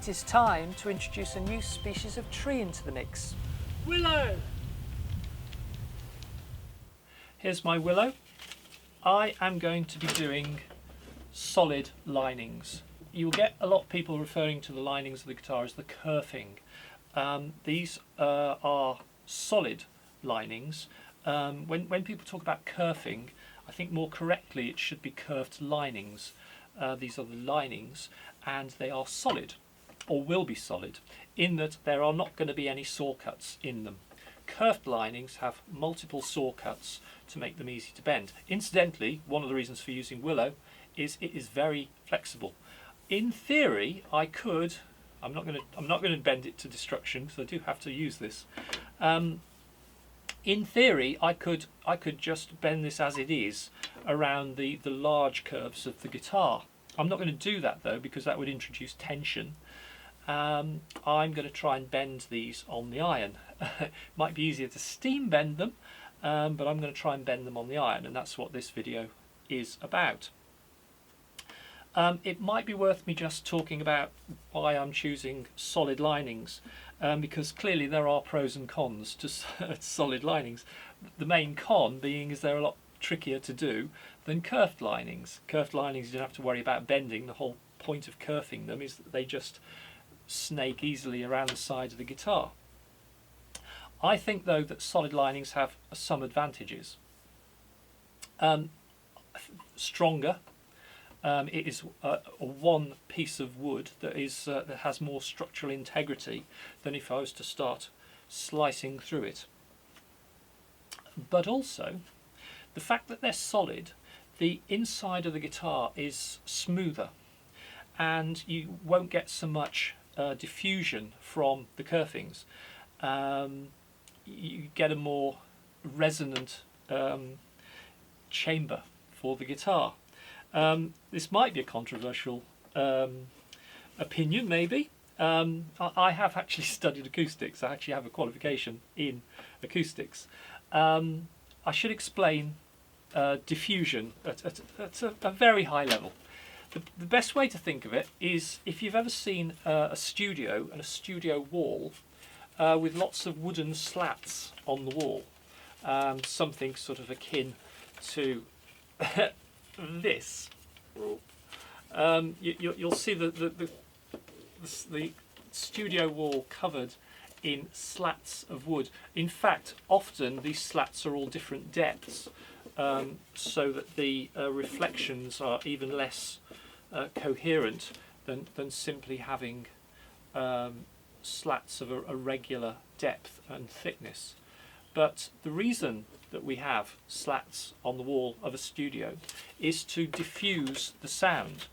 it is time to introduce a new species of tree into the mix. Willow! Here's my willow. I am going to be doing solid linings. You'll get a lot of people referring to the linings of the guitar as the kerfing. These are solid linings. When people talk about kerfing, I think more correctly it should be curved linings. These are the linings, and they are solid, or will be solid, in that there are not going to be any saw cuts in them. Curved linings have multiple saw cuts to make them easy to bend. Incidentally, one of the reasons for using willow is it is very flexible. In theory, I could. I'm not going to bend it to destruction because I do have to use this. In theory, I could just bend this as it is around the large curves of the guitar. I'm not going to do that though, because that would introduce tension. I'm going to try and bend these on the iron. It might be easier to steam bend them, but I'm going to try and bend them on the iron, and that's what this video is about. It might be worth me just talking about why I'm choosing solid linings, because clearly there are pros and cons to solid linings. The main con being is they're a lot trickier to do than curved linings. Curved linings you don't have to worry about bending. The whole point of kerfing them is that they just snake easily around the side of the guitar. I think though that solid linings have some advantages. Stronger. It is one piece of wood that has more structural integrity than if I was to start slicing through it. But also, the fact that they're solid, the inside of the guitar is smoother, and you won't get so much diffusion from the kerfings. You get a more resonant chamber for the guitar. This might be a controversial opinion, maybe. I have actually studied acoustics. I actually have a qualification in acoustics. I should explain diffusion at a very high level. The best way to think of it is if you've ever seen a studio and a studio wall with lots of wooden slats on the wall, something sort of akin to this. You'll see the studio wall covered in slats of wood. In fact, often these slats are all different depths, so that the reflections are even less coherent than simply having slats of a regular depth and thickness. But the reason that we have slats on the wall of a studio is to diffuse the sound.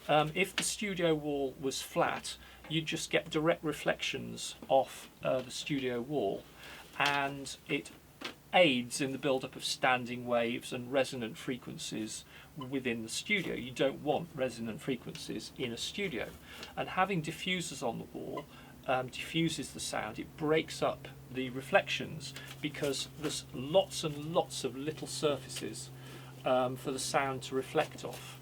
If the studio wall was flat, you'd just get direct reflections off the studio wall, and it aids in the build-up of standing waves and resonant frequencies within the studio. You don't want resonant frequencies in a studio, and having diffusers on the wall diffuses the sound. It breaks up the reflections because there's lots and lots of little surfaces for the sound to reflect off,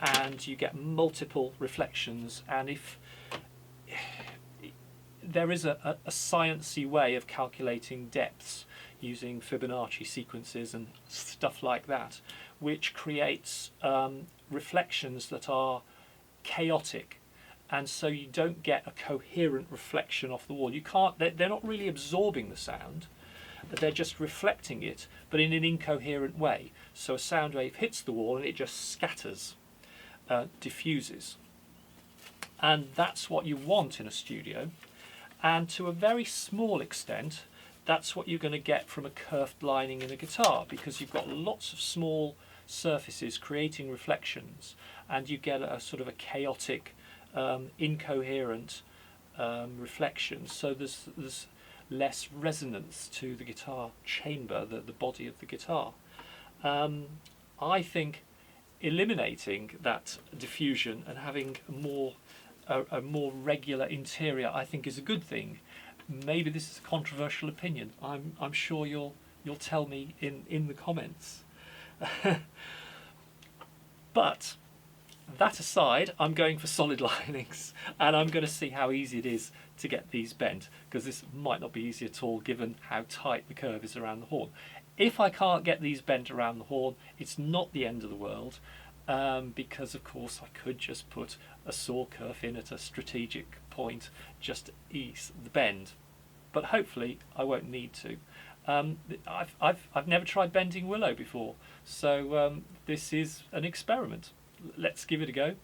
and you get multiple reflections. And if there is a sciencey way of calculating depths using Fibonacci sequences and stuff like that, which creates reflections that are chaotic, and so you don't get a coherent reflection off the wall. You can't. They're not really absorbing the sound; they're just reflecting it, but in an incoherent way. So a sound wave hits the wall and it just scatters, diffuses, and that's what you want in a studio. And to a very small extent, that's what you're going to get from a curved lining in a guitar, because you've got lots of small surfaces creating reflections, and you get a sort of a chaotic, incoherent reflection. So there's less resonance to the guitar chamber, the body of the guitar. I think eliminating that diffusion and having a more regular interior, I think, is a good thing. Maybe this is a controversial opinion. I'm sure you'll tell me in the comments. But that aside, I'm going for solid linings, and I'm going to see how easy it is to get these bent, because this might not be easy at all given how tight the curve is around the horn. If I can't get these bent around the horn, it's not the end of the world, because of course I could just put a saw kerf in at a strategic point just to ease the bend, but hopefully I won't need to. I've never tried bending willow before, so this is an experiment. Let's give it a go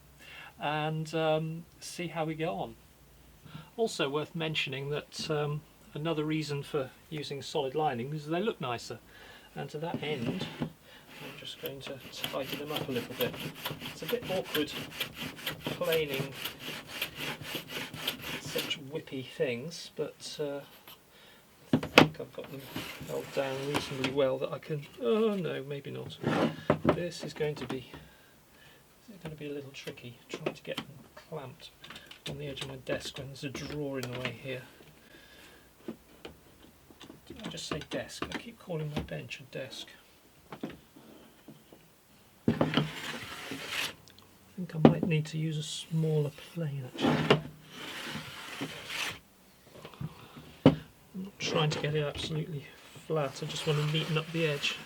and see how we go on. Also worth mentioning that another reason for using solid linings is they look nicer, and to that end I'm just going to tighten them up a little bit. It's a bit awkward planing such whippy things, but I think I've got them held down reasonably well that I can... oh no, maybe not. This is going to be a little tricky, trying to get them clamped on the edge of my desk when there's a drawer in the way here. Did I just say desk? I keep calling my bench a desk. I think I might need to use a smaller plane actually. I'm not trying to get it absolutely flat, I just want to neaten up the edge.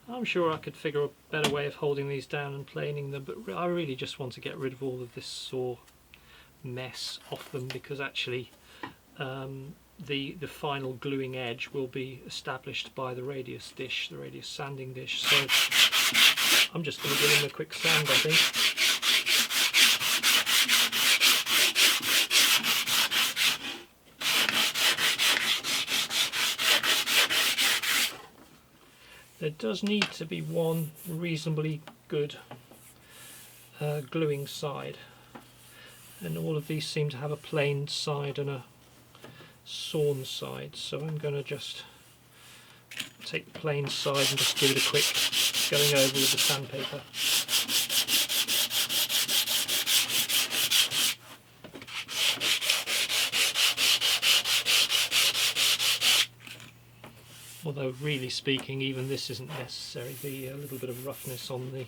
I'm sure I could figure a better way of holding these down and planing them, but I really just want to get rid of all of this saw mess off them, because actually the final gluing edge will be established by the radius dish, the radius sanding dish, so I'm just going to give them a quick sand, I think. There does need to be one reasonably good gluing side, and all of these seem to have a planed side and a sawn side, so I'm going to just take the plain side and just give it a quick going over with the sandpaper. Although really speaking, even this isn't necessary. The little bit of roughness on the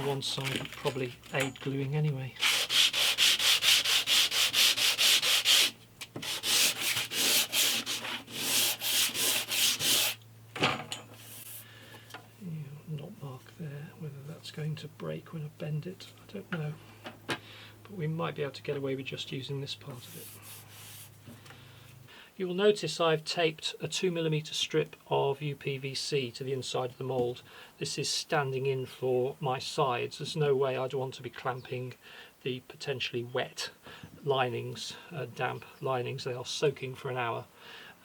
one side would probably aid gluing anyway. Knot mark there, whether that's going to break when I bend it, I don't know. But we might be able to get away with just using this part of it. You will notice I've taped a 2mm strip of UPVC to the inside of the mould. This is standing in for my sides. There's no way I'd want to be clamping the potentially wet linings, damp linings. They are soaking for an hour,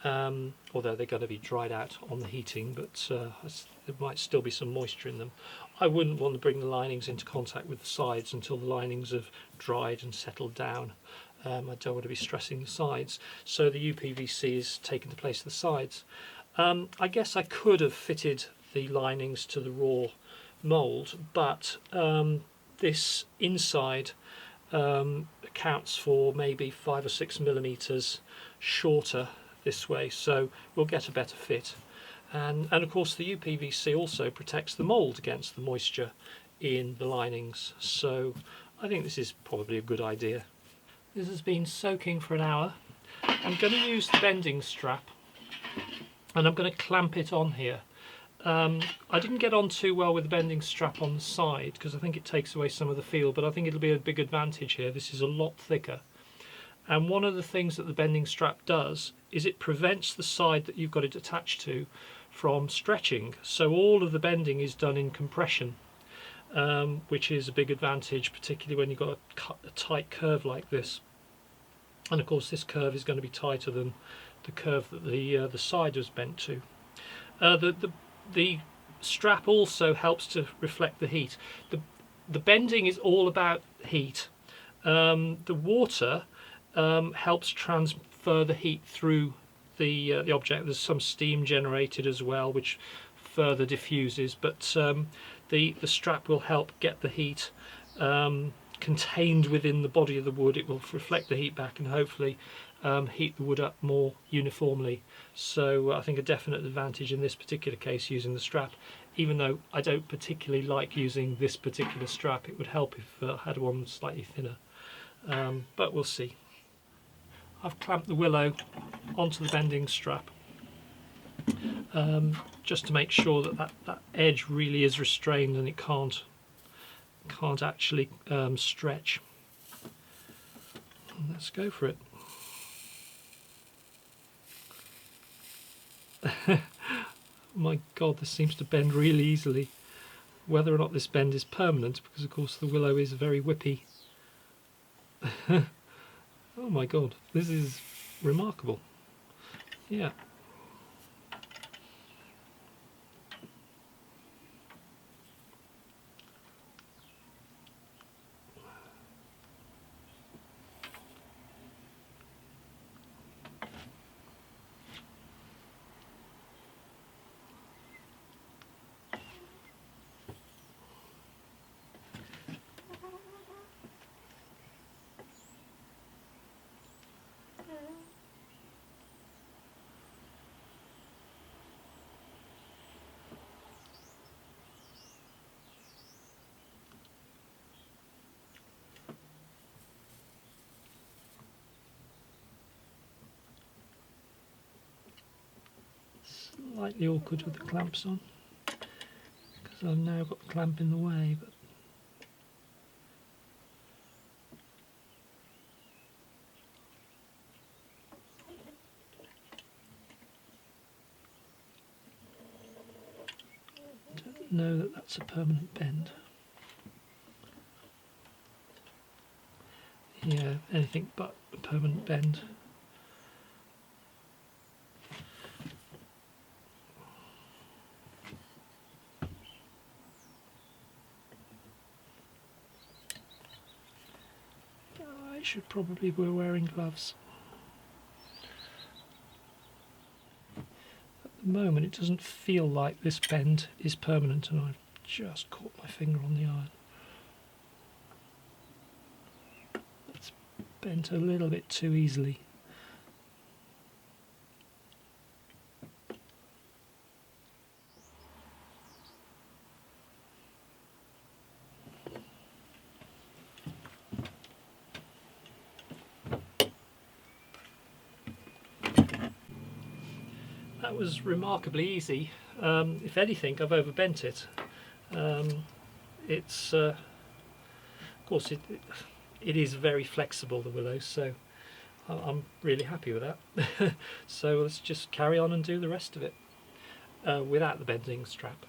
although they're going to be dried out on the heating, but there might still be some moisture in them. I wouldn't want to bring the linings into contact with the sides until the linings have dried and settled down. I don't want to be stressing the sides, so the UPVC is taking the place of the sides. I guess I could have fitted the linings to the raw mould, but this inside accounts for maybe 5 or 6 millimeters shorter this way, so we'll get a better fit. And of course the UPVC also protects the mould against the moisture in the linings, so I think this is probably a good idea. This has been soaking for an hour. I'm going to use the bending strap and I'm going to clamp it on here. I didn't get on too well with the bending strap on the side because I think it takes away some of the feel, but I think it'll be a big advantage here. This is a lot thicker, and one of the things that the bending strap does is it prevents the side that you've got it attached to from stretching, so all of the bending is done in compression. Which is a big advantage, particularly when you've got a tight curve like this. And of course this curve is going to be tighter than the curve that the side was bent to. The strap also helps to reflect the heat. The bending is all about heat. The water helps transfer the heat through the object. There's some steam generated as well, which further diffuses, but the strap will help get the heat contained within the body of the wood. It will reflect the heat back and hopefully heat the wood up more uniformly. So I think a definite advantage in this particular case using the strap, even though I don't particularly like using this particular strap. It would help if I had one slightly thinner, but we'll see. I've clamped the Willow onto the bending strap just to make sure that that edge really is restrained and it can't actually stretch. Let's go for it. My God, this seems to bend really easily. Whether or not this bend is permanent, because of course the Willow is very whippy. Oh my God, this is remarkable. Yeah. Slightly awkward with the clamps on, because I've now got the clamp in the way, but I don't know that that's a permanent bend. Yeah, anything but a permanent bend. I should probably be wearing gloves. At the moment it doesn't feel like this bend is permanent, and I've just caught my finger on the iron. It's bent a little bit too easily. That was remarkably easy. If anything, I've overbent it. It's of course it is very flexible, the Willow, so I'm really happy with that. So let's just carry on and do the rest of it without the bending strap.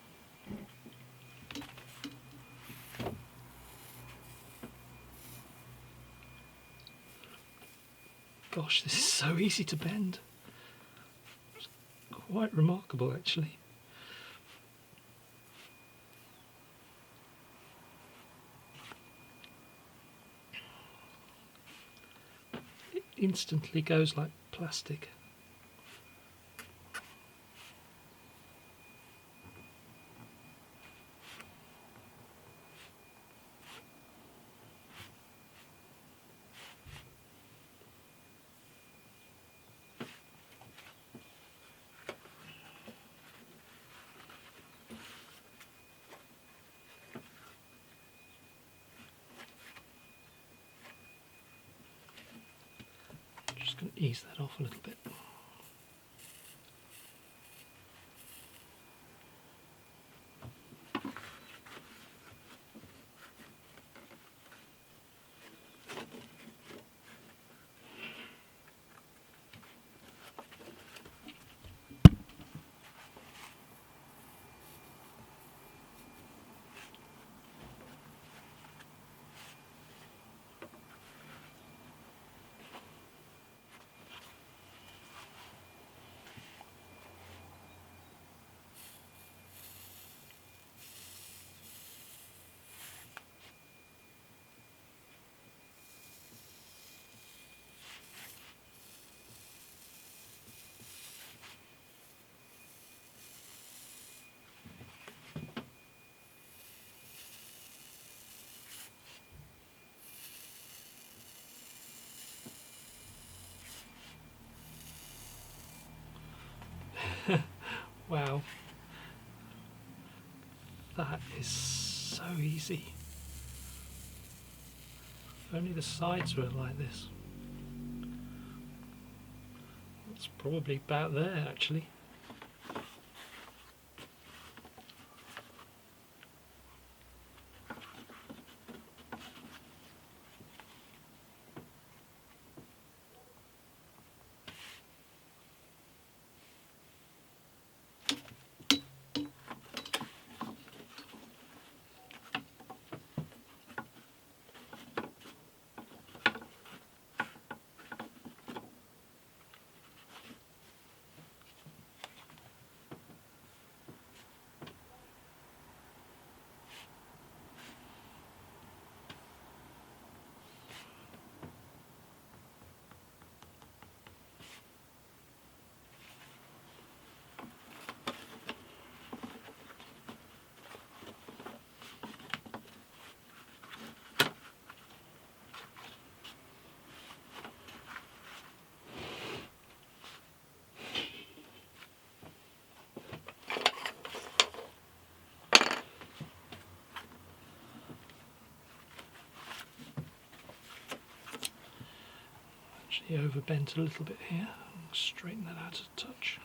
Gosh, this is so easy to bend. Quite remarkable, actually. It instantly goes like plastic. Just going to ease that off a little bit. Wow, that is so easy. If only the sides were like this. It's probably about there actually. Actually overbent a little bit here. I'll straighten that out a touch.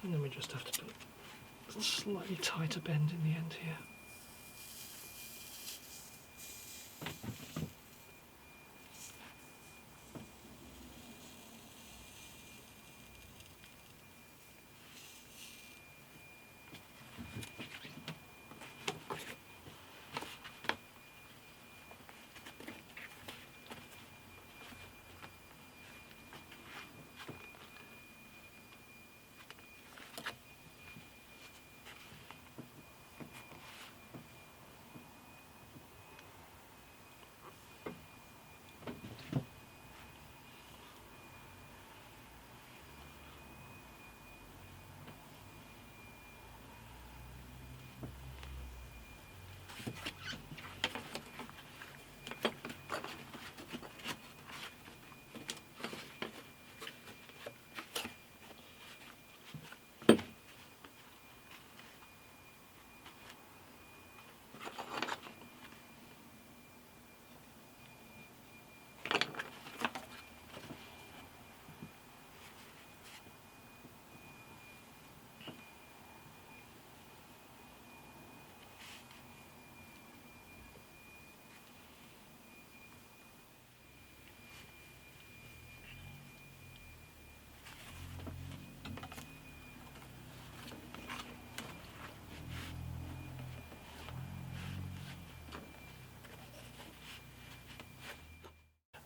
And then we just have to put a slightly tighter bend in the end here.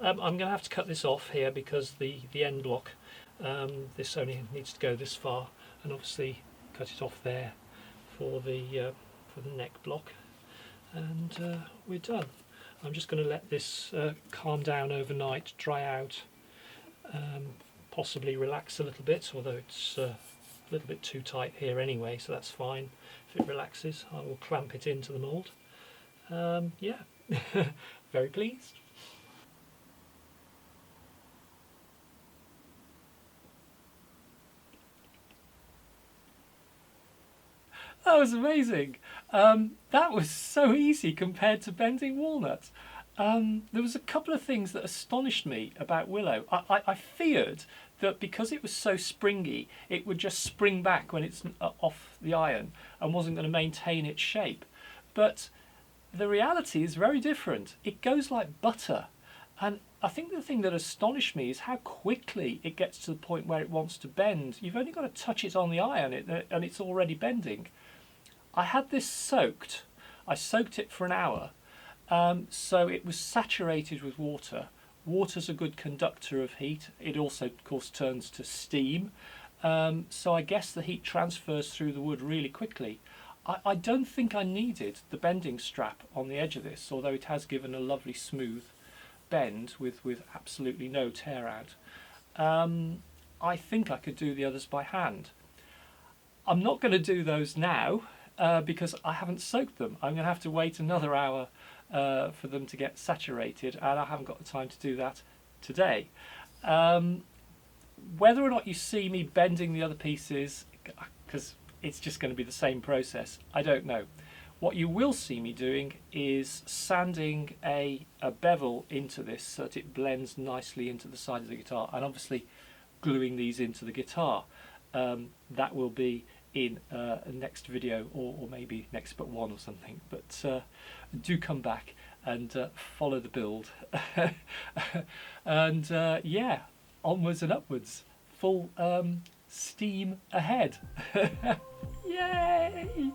I'm going to have to cut this off here because the end block, this only needs to go this far, and obviously cut it off there for the neck block, and we're done. I'm just going to let this calm down overnight, dry out, possibly relax a little bit, although it's a little bit too tight here anyway, so that's fine. If it relaxes, I will clamp it into the mould. Yeah, very pleased. That was amazing. That was so easy compared to bending walnut. There was a couple of things that astonished me about Willow. I feared that because it was so springy, it would just spring back when it's off the iron and wasn't going to maintain its shape. But the reality is very different. It goes like butter. And I think the thing that astonished me is how quickly it gets to the point where it wants to bend. You've only got to touch it on the iron and it's already bending. I had this soaked. I soaked it for an hour, so it was saturated with water. Water's a good conductor of heat. It also, of course, turns to steam. So I guess the heat transfers through the wood really quickly. I don't think I needed the bending strap on the edge of this, although it has given a lovely smooth bend with absolutely no tear out. I think I could do the others by hand. I'm not going to do those now. because I haven't soaked them. I'm going to have to wait another hour for them to get saturated, and I haven't got the time to do that today. Whether or not you see me bending the other pieces, because it's just going to be the same process, I don't know. What you will see me doing is sanding a bevel into this so that it blends nicely into the side of the guitar, and obviously gluing these into the guitar. That will be in a next video, or maybe next but one or something, but do come back and follow the build. And yeah, onwards and upwards, full steam ahead. Yay!